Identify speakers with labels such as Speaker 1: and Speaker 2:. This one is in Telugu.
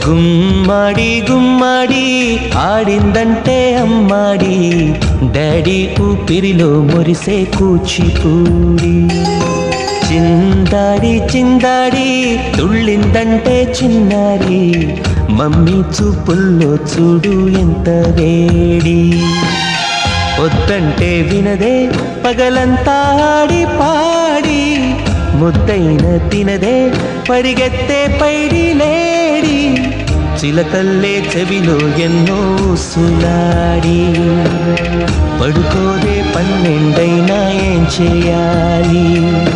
Speaker 1: గుమ్మడి గుమ్మడి ఆడిందంటే అమ్మాడి, డాడీ ఊపిరిలో మురిసే కూచిపూడి. చిందాడి చిందాడి తుళ్ళిందంటే చిన్నారి, మమ్మీ చూపుల్లో చూడు ఎంత వేడి. వద్దంటే వినదే పగలంతా ఆడి పాడి, ముద్దైన తినదే పరిగెత్తే పైడి లేడి. చిలకల్లే చెవిలో ఎన్నో సులాడి, పడుకోదే 12 ఏం చేయాలి.